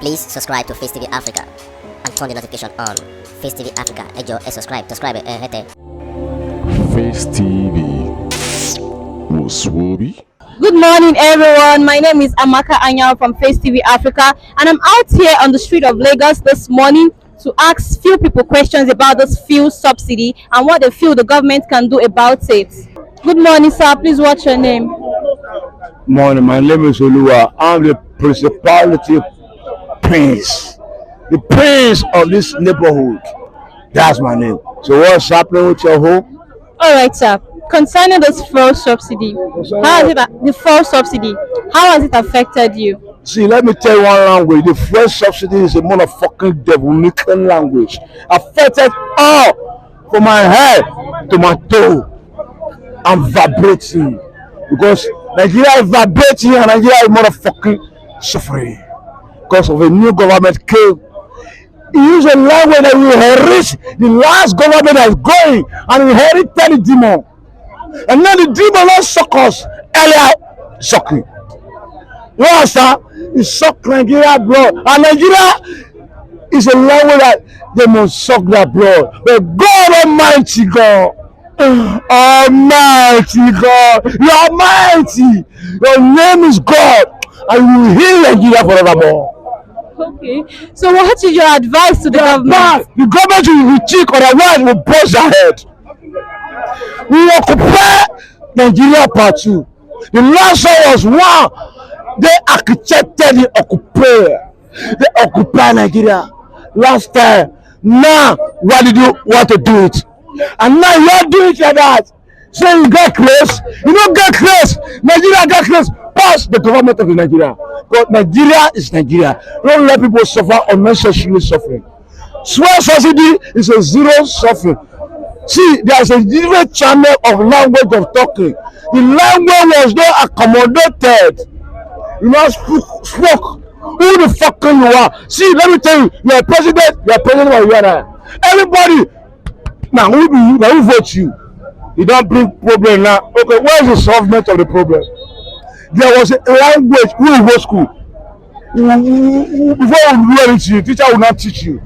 Please subscribe to Facetv Africa and turn the notification on. Facetv Africa, ẹ jọ̀ọ́, subscribe, hete. Face TV was Swoby. Good morning, everyone. My name is Amaka Anya from Facetv Africa, and I'm out here on the street of Lagos this morning to ask few people questions about this fuel subsidy and what they feel the government can do about it. Good morning, sir. Please, what's your name? Morning, my name is Oluwa. I'm the principality prince, the prince of this neighborhood. That's my name. So what's happening with your home? All right, sir. Concerning this fuel subsidy, how has it affected you? See, let me tell you one language. The fuel subsidy is a motherfucking devil-making language. Affected all from my head to my toe. I'm vibrating because Nigeria is vibrating and Nigeria is motherfucking suffering because of a new government came. He used a language that we inherit the last government that's going and inherited the demon. And now the demon not suck us earlier sucking. You understand? He sucked Nigeria blood. And Nigeria is a language that they must suck their blood. But God Almighty God, Almighty God, you are mighty. Your name is God, and you will heal Nigeria forevermore. Okay. So what is your advice to the government? The government will check, otherwise will bust their head. We occupy Nigeria part 2. The last one was one. They architected the occupier. They occupy Nigeria last time. Now, why did you want to do it? And now you are doing it like that. So you get close. You don't get close. Nigeria get close. Pass the government of Nigeria. But Nigeria is Nigeria. Don't let people suffer unnecessary suffering. Fuel subsidy is a zero suffering. See, there's a different channel of language of talking. The language was not accommodated. You know, spoke. Who the fuck you are? See, let me tell you, you are president of Uganda. Everybody, now who do you? Now who vote you? You don't bring problem now. Okay, where is the solvement of the problem? There was a language. Who in school? Before you learn it, teacher will not teach you.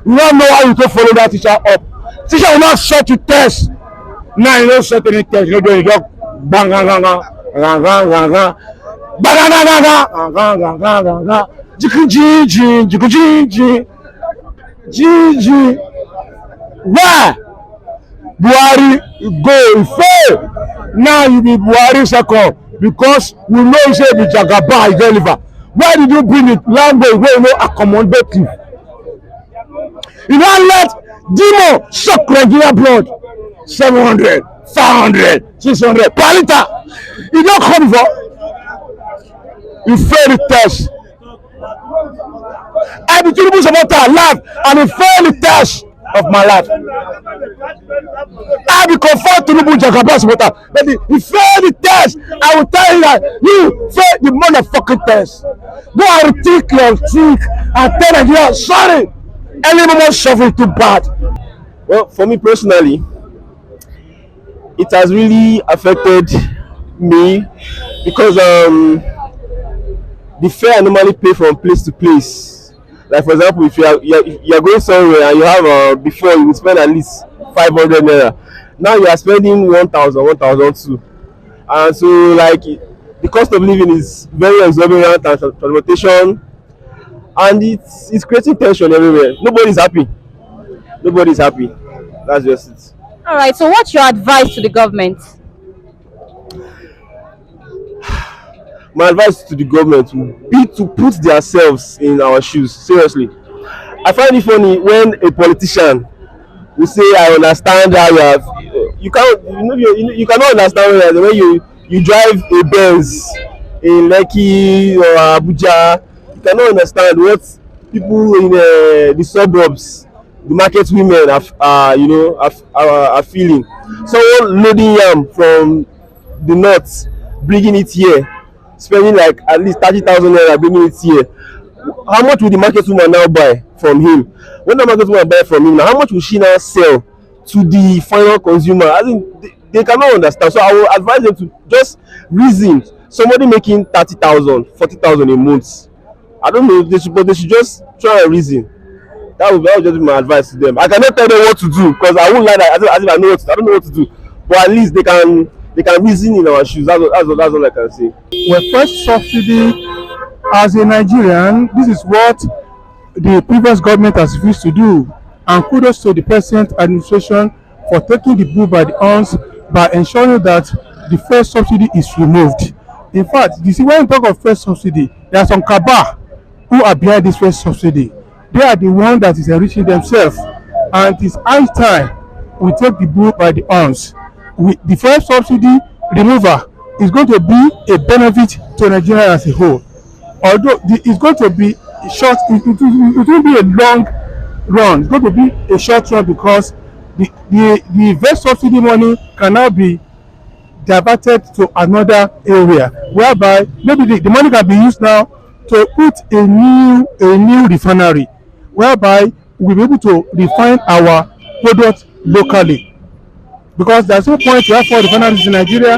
You don't know how you can follow that teacher up. Teacher will not set you test. Now you don't set any test. You don't just bang, bang, bang, bang, bang, bang, bang, bang, bang, bang, bang, bang, why? Buhari go fail. Now you be Buhari second because we know you say the Jagaba is deliver. Why did you bring it language where you know accommodative? You don't let demon suck Nigeria blood. 700, 500, 600 per liter. You don't come for. You fail the test. I be TINUBU supporter life and he failed the test of my life. I be confirmed TINUBU Jagaba supporter, but he failed the test. I will tell you that you failed the motherfucking test. Go and rethink your think and tell Nigeria sorry. Any moment suffering too bad. Well, for me personally, it has really affected me because the fare I normally pay from place to place. Like for example, if you are going somewhere and you have before you would spend at least 500 naira. Now you are spending 1,000, 1,002, and so like the cost of living is very exorbitant and transportation, and it's creating tension everywhere. Nobody's happy. Nobody's happy. That's just it. All right. So what's your advice to the government? My advice to the government would be to put themselves in our shoes. Seriously, I find it funny when a politician will say, "I understand how you have." You can't, you cannot understand when you drive a Benz in Lekki or Abuja. You cannot understand what people in the suburbs, the market women are feeling. Someone loading yam from the north, bringing it here, spending like at least 30,000 naira bringing it here. How much will the market woman now buy from him? When the market woman buy from him now, how much will she now sell to the final consumer? I think they cannot understand. So I will advise them to just reason. Somebody making 30,000, 40,000 a month, I don't know, but they should just try and reason. That would just be my advice to them. I cannot tell them what to do because I won't lie that as if I know I don't know what to do. But at least they can reason in our shoes. That's all I can say. Well, first subsidy, as a Nigerian, this is what the previous government has refused to do. And kudos to the present administration for taking the bull by the horns by ensuring that the first subsidy is removed. In fact, you see, when you talk of first subsidy, there are some cabal who are behind this first subsidy. They are the one that is enriching themselves, and it is high time we take the bull by the horns. The first subsidy removal is going to be a benefit to Nigeria as a whole. Although it's going to be short, it will be a long run. It's going to be a short run because the first subsidy money can now be diverted to another area, whereby maybe the money can be used now to put a new refinery, whereby we'll be able to refine our product locally, because there's no point to have 4 refineries in Nigeria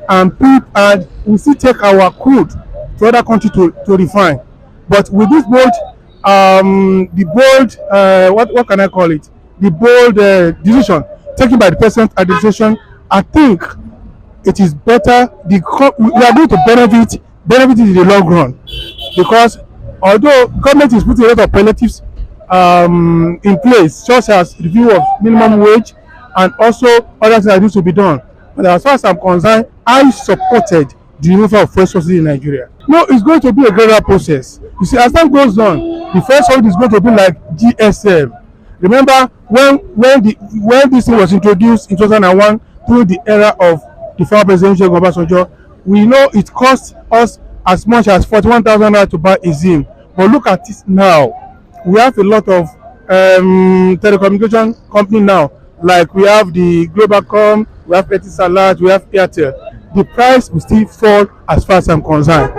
and we still take our crude to other countries to refine. But with this bold what can I call it, the bold decision taken by the present administration, I think it is better. We are going to benefit in the long run, because although government is putting a lot of palliatives in place, such as review of minimum wage and also other things that need to be done, but as far as I'm concerned, I supported the removal of first subsidy in Nigeria. No, it's going to be a gradual process. You see, as time goes on, the first subsidy is going to be like GSM. Remember when this thing was introduced in 2001 through the era of the former president Obasanjo, we know it cost us as much as 41,000 naira to buy a ZIM. But look at it now. We have a lot of telecommunication company now, like we have the Globalcom, we have Etisalat, we have Airtel. The price will still fall as far as I'm concerned.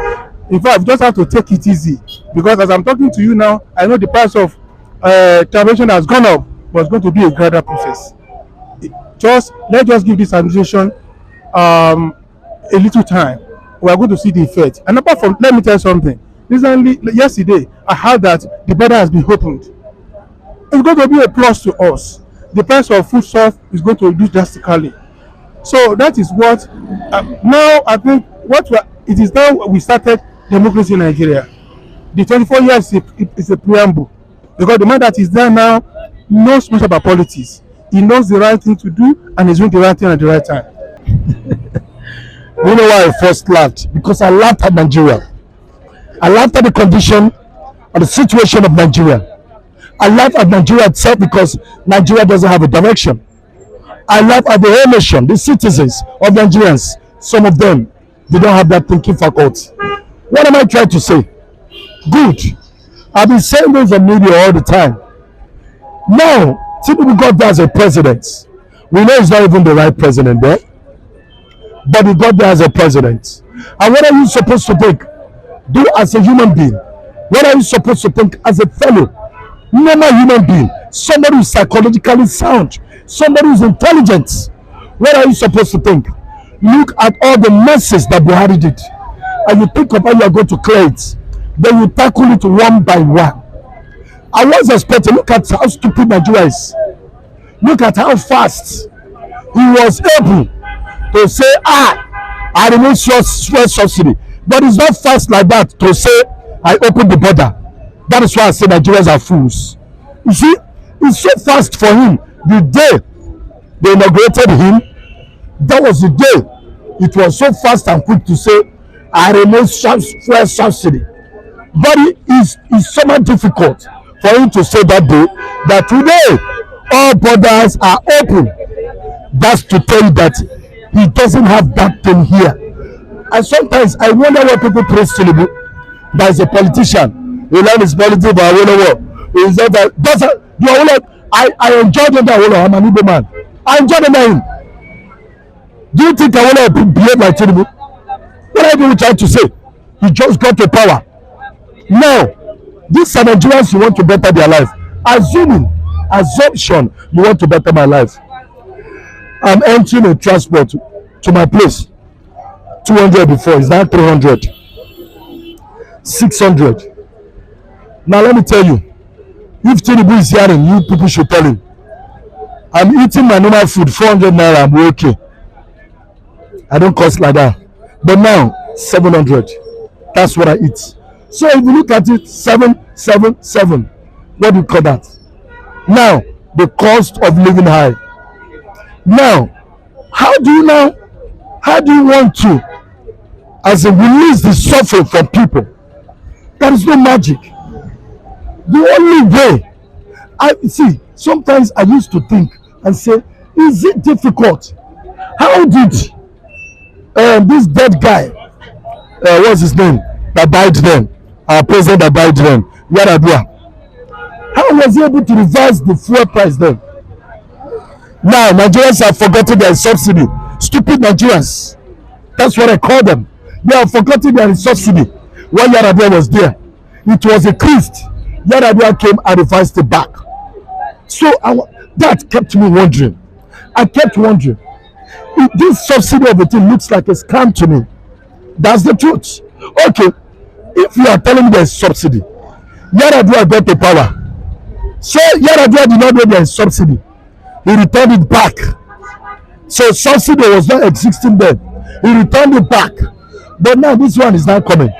In fact, you just have to take it easy, because as I'm talking to you now, I know the price of television has gone up, but it's going to be a gradual process. Let's just give this administration a little time. We are going to see the effect. And apart from, let me tell you something. Yesterday, I heard that the border has been opened. It's going to be a plus to us. The price of foodstuff is going to reduce drastically. So that is what now I think it is now we started democracy in Nigeria. The 24 years is a preamble, because the man that is there now knows much about politics. He knows the right thing to do and is doing the right thing at the right time. You know why I first laughed? Because I laughed at Nigeria. I laughed at the condition and the situation of Nigeria. I laugh at Nigeria itself because Nigeria doesn't have a direction. I laugh at the whole nation, the citizens of Nigerians. Some of them, they don't have that thinking faculty. What am I trying to say? Good. I've been saying this on media all the time. Now, TINUBU got there as a president. We know he's not even the right president there, but he got there as a president. And what are you supposed to think? Do as a human being. What are you supposed to think as a fellow, normal human being? Somebody who's psychologically sound, somebody who's intelligent. What are you supposed to think? Look at all the messes that Buhari did, and you think of how you are going to clear it. Then you tackle it one by one. I was expecting, look at how stupid Nigeria is. Look at how fast he was able to say, I remove subsidy. But it's not fast like that to say, I open the border. That is why I say Nigerians are fools. You see, it's so fast for him. The day they inaugurated him, that was the day it was so fast and quick to say, I remove fuel subsidy. But it's somehow difficult for him to say that day that today all borders are open. That's to tell you that he doesn't have that thing here. And sometimes I wonder why people praise TINUBU, that is a politician. He learned his politics, but I wonder what. Is that I enjoyed him. I'm an Igbo man. I enjoyed him. Do you think I want to behave like TINUBU? What are you trying to say? He just got to power. Now, these are Nigerians who want to better their life. Assumption, you want to better my life. I'm entering a transport to my place. 200 before, is now 300. 600. Now let me tell you, if TINUBU is hearing, you people should tell him. I'm eating my normal food, 400 naira, I'm okay. I don't cost like that. But now, 700. That's what I eat. So if you look at it, 777. What do you call that? Now, the cost of living high. Now, how do you want to, as a release the suffering from people? There is no magic. The only way, I see, sometimes I used to think and say, is it difficult? How did this dead guy, what's his name, that died then, our president that died then, Yaradua, how was he able to reverse the fuel price then? Now, Nigerians have forgotten their subsidy. Stupid Nigerians. That's what I call them. They have forgotten their subsidy. When Yaradua was there, it was increased. Yaradua came and revised it back. So that kept me wondering. I kept wondering. This subsidy of the thing looks like a scam to me. That's the truth. Okay, if you are telling me there's subsidy, Yaradua got the power. So Yaradua did not know there is subsidy. He returned it back. So subsidy was not existing then. He returned it back. But now this one is not coming.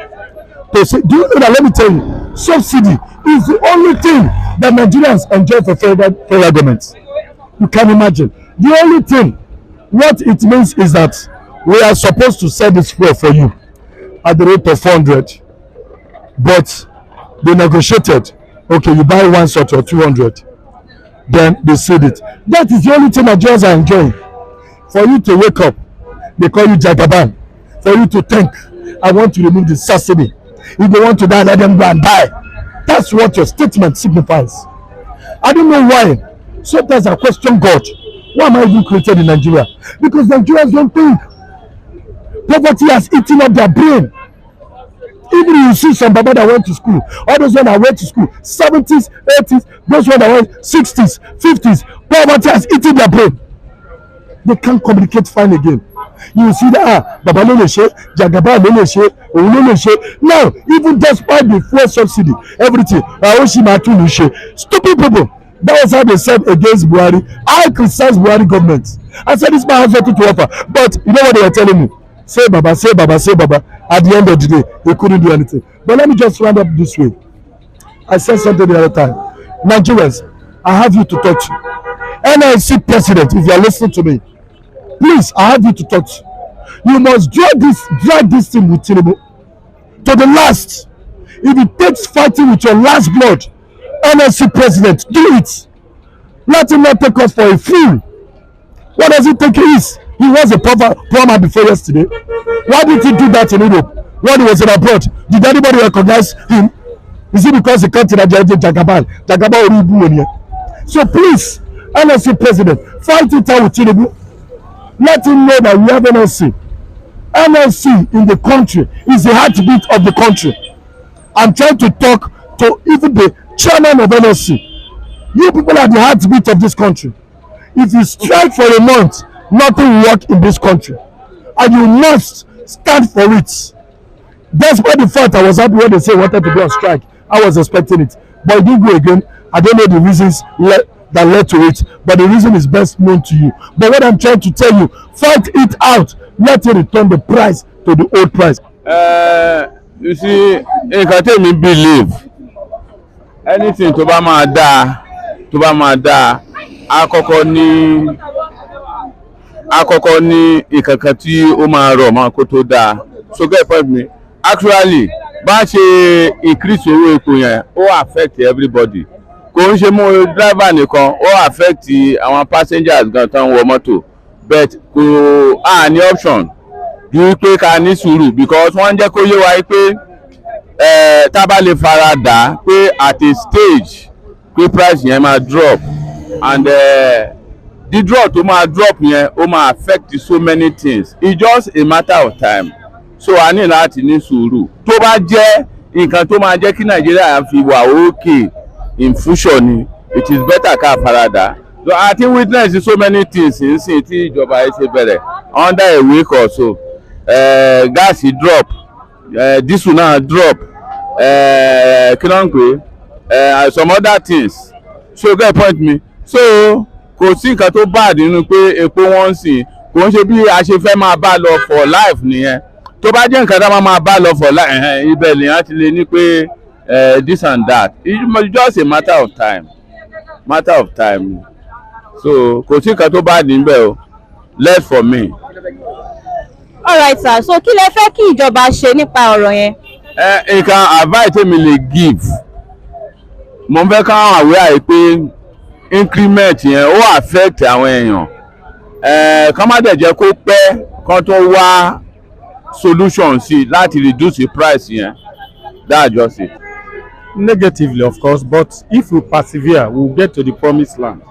They say, do you know that? Let me tell you, subsidy is the only thing that Nigerians enjoy for federal governments. You can imagine. The only thing, what it means is that we are supposed to sell this fuel for you at the rate of 400, but they negotiated. Okay, you buy one sort or 200, then they sold it. That is the only thing Nigerians are enjoying. For you to wake up, they call you Jagaban. For you to think, I want to remove the subsidy. If they want to die, let them go and die. That's what your statement signifies. I don't know why. Sometimes I question God. Why am I even created in Nigeria? Because Nigerians don't think. Poverty has eaten up their brain. Even you see some baba that went to school, all those ones that went to school, 70s, 80s, those ones that went 60s, 50s, poverty has eaten their brain. They can't communicate fine again. You see that baba no le se, Jagaba no le se, Oun no le se. Now, even despite the fuel subsidy, everything, stupid people. That was how they said against Buhari. I criticize Buhari government. I said this man has nothing to offer. But you know what they were telling me? Say Baba, say Baba, say Baba. At the end of the day, they couldn't do anything. But let me just round up this way. I said something the other time. Nigerians, I have you to talk to. NIC president, if you are listening to me, please, I have you to talk to. You must drag this thing with TINUBU to the last. If it takes fighting with your last blood, NIC president, do it. Let him not take us for a fool. What does he think he is? He was a plumber before yesterday. Why did he do that in Europe when he was in abroad? Did anybody recognize him? Is it because he can't see that Jagaban Orubu? So please, NIC president, fight it out with TINUBU. Let him know that we have NIC. NIC in the country is the heartbeat of the country. I'm trying to talk to even the chairman of NIC. You people are the heartbeat of this country. If you strike for a month, nothing will work in this country. And you must stand for it. Despite the fact I was happy when they say wanted to go on strike. I was expecting it. But it didn't go again. I don't know the reasons that led to it. But the reason is best known to you. But what I'm trying to tell you, fight it out. Let it return the price to the old price. You see, you can tell me believe anything to bá máa dá àkọ́kọ́ ní ìkankan tí ó máa rọ̀ máa kó tó dáa. So get point me. Actually, bá ṣe increase owó epo yẹn ó affect everybody. Kò ń ṣe mọ́ driver nìkan, ó affect àwọn passengers gan tán wọ mọ́tò. But kò ní option ju pé ká ní sùúrù because wọ́n jẹ́ kó yé wa pé tá bá lè fara dà pé at a stage pé price yẹn máa drop and the drop tó máa drop yẹn ó máa affect so many things. It's just a matter of time. So a ní láti ní sùúrù. Tó bá jẹ́ nǹkan tó máa jẹ́ kí Nàìjíríà fi wà okay in future ni, it is better ká farada. So I think witness so many things nísìnyí tí ìjọba yìí ṣe bẹ̀rẹ̀ under a week or so. Gas drop, diesel náà drop, kí ló ń pè some other things so get point me so kò sí nǹkan tó bad nínú pé epo wọ́n sì kò ń ṣe bí a ṣe fẹ́ máa bá lọ for life nìyẹn tó bá jẹ́ nǹkan tá a máa bá lọ for life ibẹ̀ lèèyàn ti lè ní pé this and that it's just a matter of time so kò sí nǹkan tó bad níbẹ̀ o left for me. All right sir, so kí lẹ fẹ́ kí ìjọba ṣe nípa ọ̀rọ̀ yẹn? Nǹkan advice mi lè give mo fẹ́ káwọn àwẹ̀ àìpé increment yẹn ó affect àwọn èèyàn kán má dẹ̀ jẹ́ kó pẹ́ kán tó wá solution sí láti reduce the price yẹn that's just it. Negatively, of course, but if we persevere, we'll get to the promised land.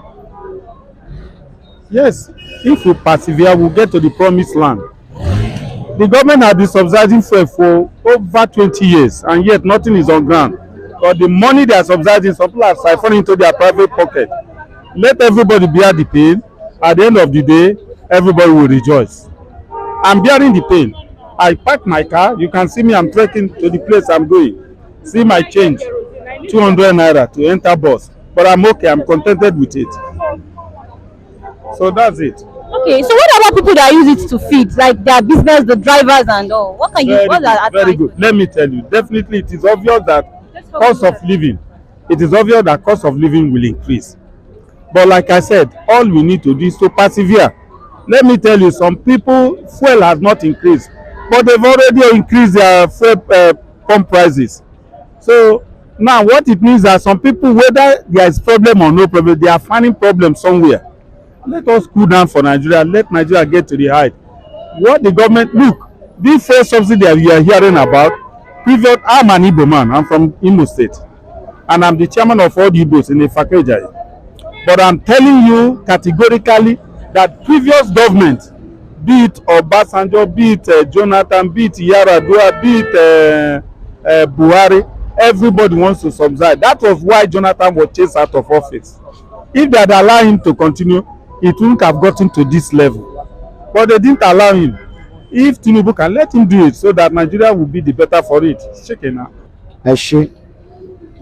Yes, if we persevere, we'll get to the promised land. The government has been subsidizing fuel for over 20 years, and yet nothing is on ground. But the money they are subsidizing, some people are siphoning into their private pocket. Let everybody bear the pain. At the end of the day, everybody will rejoice. I'm bearing the pain. I park my car. You can see me. I'm trekking to the place I'm going. See my change, 200 naira to enter bus. But I'm okay. I'm contented with it. So that's it. Okay, so what about people that use it to feed, like their business, the drivers and all? What can you? What's that? Very good. Let me tell you. Definitely, it is obvious that cost of living. It is obvious that cost of living will increase. But like I said, all we need to do is to persevere. Let me tell you, some people fuel has not increased, but they've already increased their fuel pump prices. So now what it means that some people, whether there is problem or no problem, they are finding problem somewhere. Let us cool down for Nigeria. Let Nigeria get to the height. What the government, look, this first subsidy that we are hearing about, previous, I'm an Igbo man. I'm from Imo State. And I'm the chairman of all the Igbos in the Fakejai. But I'm telling you categorically that previous government, be it Obasanjo, be it Jonathan, be it Yaradua, be it Buhari, everybody wants to subsidize. That was why Jonathan was chased out of office. If they had allowed him to continue, it wouldn't have gotten to this level. But they didn't allow him. If TINUBU can let him do it so that Nigeria will be the better for it. Shaking now. ẹ ṣe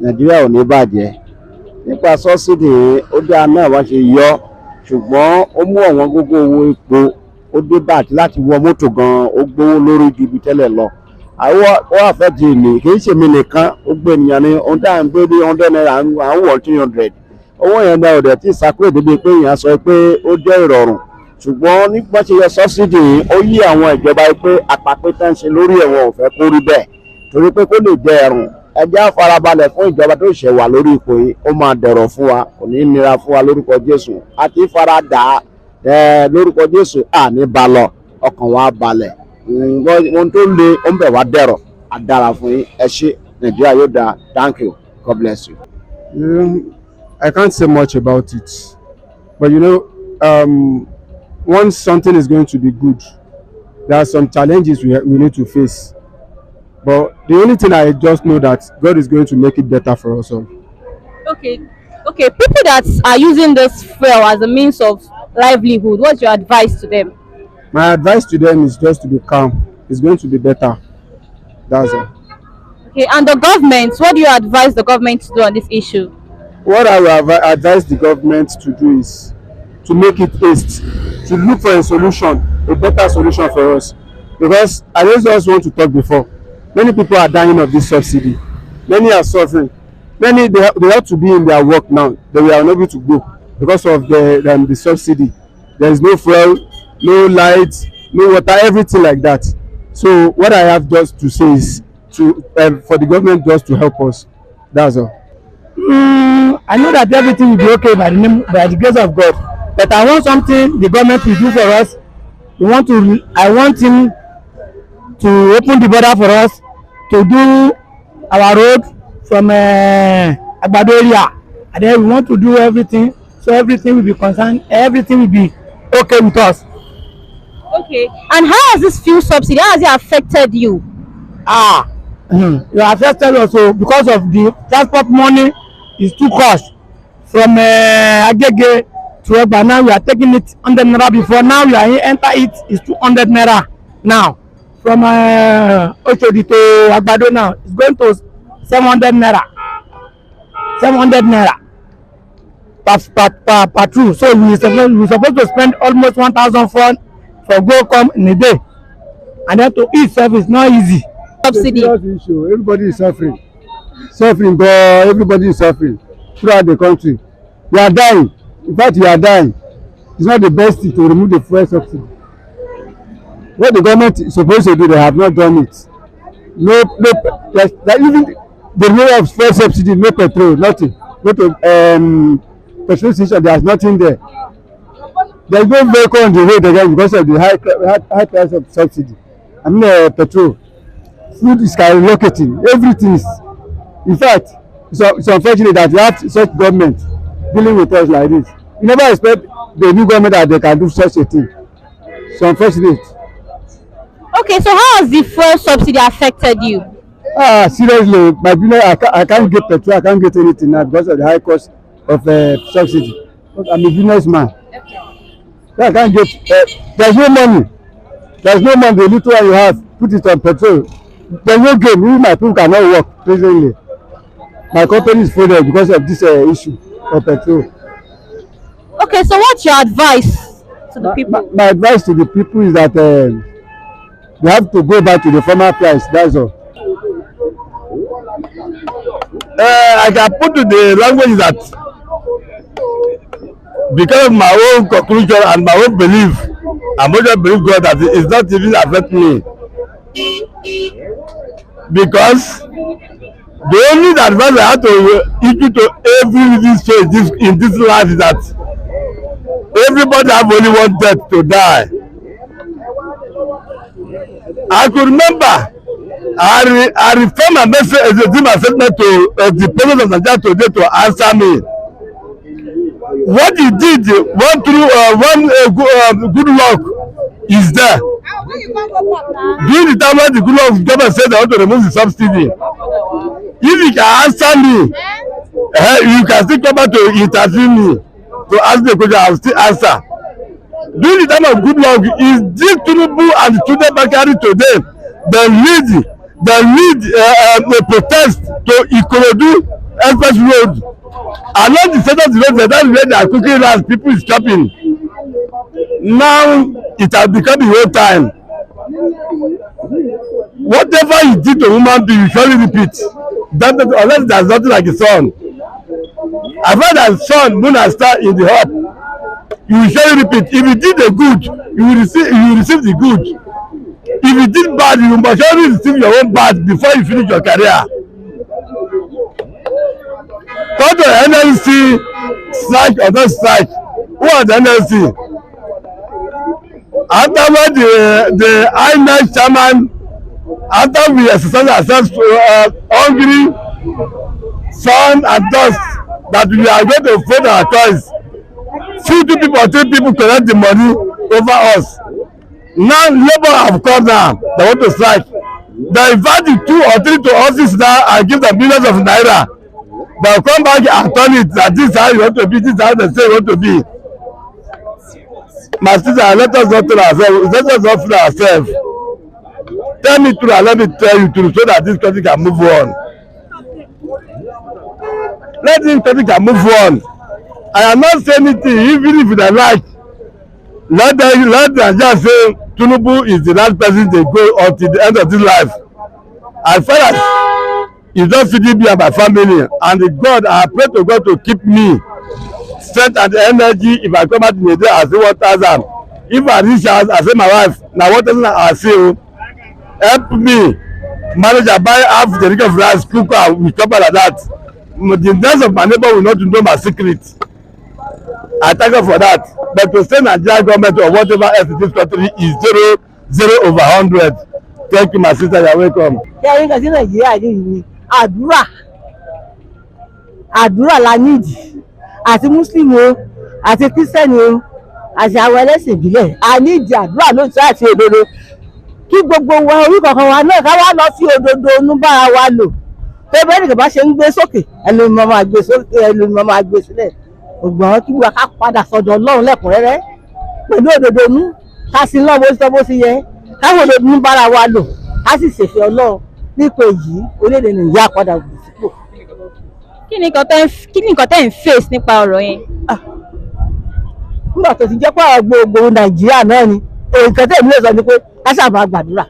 nàìjíríà ò ní bàjẹ́ nípa sọ́sídì ó dáa náà wá ṣe yọ ṣùgbọ́n ó mú ọ̀wọ́n gógó owó epo ó dé bàtí láti wọ mọ́tò gan-an ó gbówó lórí ju ibi tẹ́lẹ̀ lọ àwọn ó àfẹ́tì ní kì í ṣe mi nìkan ó gbé ènìyàn ní ohun tá à ń gbé ní 100 naira à ń wọ̀ 300 owó yẹn náà ò dẹ̀ tí ìsàkúrò débi pé èèyàn sọ pé ó jẹ́ ìrọ̀rùn ṣùgbọ́n nígbà tí yọ sọ́sídì ó yí àwọn ìjọba pé àpapẹ́ tá ń ṣe lórí ẹ̀wọ̀n ò fẹ́ kó rí bẹ́ẹ̀ torí pé kó lè jẹ ẹ̀rùn ẹjẹ́ farabalẹ̀ fún ìjọba tó ṣẹ̀ wà lórí ipò yìí ó máa dẹ̀rọ̀ fún wa kò ní nira fún wa lórúkọ Jésù àti faradà lórúkọ Jésù àní balọ̀ ọkàn wa balẹ̀ ohun tó le ó ń bẹ̀ wá dẹ̀rọ̀ àdára fún yín ẹ ṣé Nàìjíríà yóò dáa. Thank you. God bless you. I can't say much about it, but you know, once something is going to be good, there are some challenges we need to face. But the only thing I just know that God is going to make it better for us all. Okay, people that are using this fuel as a means of livelihood, what's your advice to them? My advice to them is just to be calm. It's going to be better. That's all. Okay, and the government, what do you advise the government to do on this issue? What I will advise the government to do is to make it haste, to look for a solution, a better solution for us. Because I just want to talk before. Many people are dying of this subsidy. Many are suffering. Many they have to be in their work now. They were unable to go because of the subsidy. There is no fuel, no light, no water, everything like that. So what I have just to say is for the government just to help us. That's all. I know that everything will be okay by the grace of God. But I want something the government will do for us. I want him to open the border for us, to do our road from Agbado area, and then we want to do everything, so everything will be concerned, everything will be okay with us. Okay, and how has this fuel subsidy, how has it affected you? You affected also because of the transport money is too cost from Agege to Egba. Now we are taking it 100 naira before, now we are enter it is 200 naira now. From Oshodi to Agbado now, it's going to 700 naira. 700 naira per patrol. So we supposed to spend almost 1,000 for go come in a day, and then to eat service not easy. Subsidy. Everybody is suffering, but everybody is suffering throughout the country. We are dying. In fact, we are dying. It's not the best thing to remove the fuel subsidy. What the government is supposed to do, they have not done it. Even the removal of fuel subsidy, no petrol, nothing. Go to petrol station, there's nothing there. There's no vehicle on the road again because of the high price of subsidy. I mean, petrol. Food is skyrocketing. Everything is. In fact, it's unfortunate that we have such government dealing with us like this. You never expect the new government that they can do such a thing. It's unfortunate. Okay, so how has the fuel subsidy affected you? Seriously, my business, I can't get petrol, I can't get anything now because of the high cost of subsidy. I'm a businessman. So I can't get, there's no money. There's no money, the little one you have, put it on petrol. There's no gain, even my people cannot work presently. My company is folded because of this issue of petrol. Okay, so what's your advice to the people? My advice to the people is that they have to go back to the former price, that's all. I can put to the language that because of my own conclusion and my own belief, I just believe God that it is not even affect me. Because the only advice I have to issue to every living soul in this life is that everybody have only one death to die. I could remember I refer my message as a my statement to the president of Nigeria today to answer me. What he did, good luck is there. During the time when the good luck government said they want to remove the subsidy, if you can answer me, you can still come back to interview me to ask the question. I will still answer. During the time of good luck, is this TINUBU and the student bakery today they lead a protest to Ikorodu Express Road. Along the center of the road, that's where they are cooking rice, people is shopping. Now it has become the whole time. Whatever you did to a woman being, you surely repeat. Unless there's nothing like a son. I find that sun, moon and star in the hop. You will surely repeat. If you did the good, you will receive the good. If you did bad, you must surely receive your own bad before you finish your career. Go to NLC, strike or not strike. Who are the NLC? After the INEC chairman, after we exercise ourselves hungry, sun and dust, that we are going to vote our choice. 2 people or 3 people collect the money over us. Now labor have come now, they want to strike. They invite the 2 or 3 to office now and give them millions of naira. They will come back and turn it that this is how you want to be, this is how they say you want to be. My sister, let us not tell ourselves, let us not fool ourselves. Tell me true and let me tell you true so that this country can move on. Let this country can move on. I am not saying anything, even if they like. Let them just say TINUBU is the last person they go until the end of this life. I feel that it's not feeding me and my family. And God, I pray to God to keep me strength and energy. If I come out in a day, I say 1,000. If I reach out, I say my wife, now 1,000 I say, help me manage and buy half the of rice, cook and we chop like that. The rest of my neighbor will not know my secret. I thank God for that. But to say Nigerian government or whatever else in this country is 0/100. Thank you, my sister. You're welcome. Àdúrà la nídìí àti Muslim o àti Christian o àti àwọn ẹlẹ́sìn ìbílẹ̀ a nídìí àdúrà lóòótọ́ àti òdodo kí gbogbo wa orí kankan wa náà ká wá lọ sí òdodo inú bára wa lò pé bẹ́ẹ̀ nìkan bá ṣe ń gbé sókè ẹlòmíràn máa gbé sókè ẹlòmíràn máa gbé sílẹ̀ ògbọ́n kí wa ká padà sọ́dọ̀ Ọlọ́run lẹ́kùnrẹ́rẹ́ pẹ̀lú òdodo inú ká sì lọ́ bó ṣe yẹ káwọn òdodo inú bára wa lò ká sì ṣèfẹ́ Ọlọ́run nípa èyí orílẹ̀-èdè Nàìjíríà padà sípò. kí ni nǹkan tẹ́ ń face nípa ọ̀rọ̀ yẹn. nígbà tó ti jẹ́ pé àwọn gbogbo nàìjíríà náà ni nǹkan tẹ̀ mí lè sọ ni pé ká ṣàbà gbàdúrà.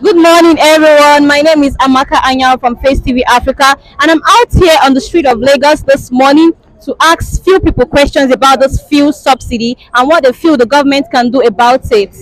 Good morning, everyone. My name is Amaka Anya from FaceTv Africa, and I'm out here on the street of Lagos this morning to ask few people questions about this fuel subsidy and what they feel the government can do about it.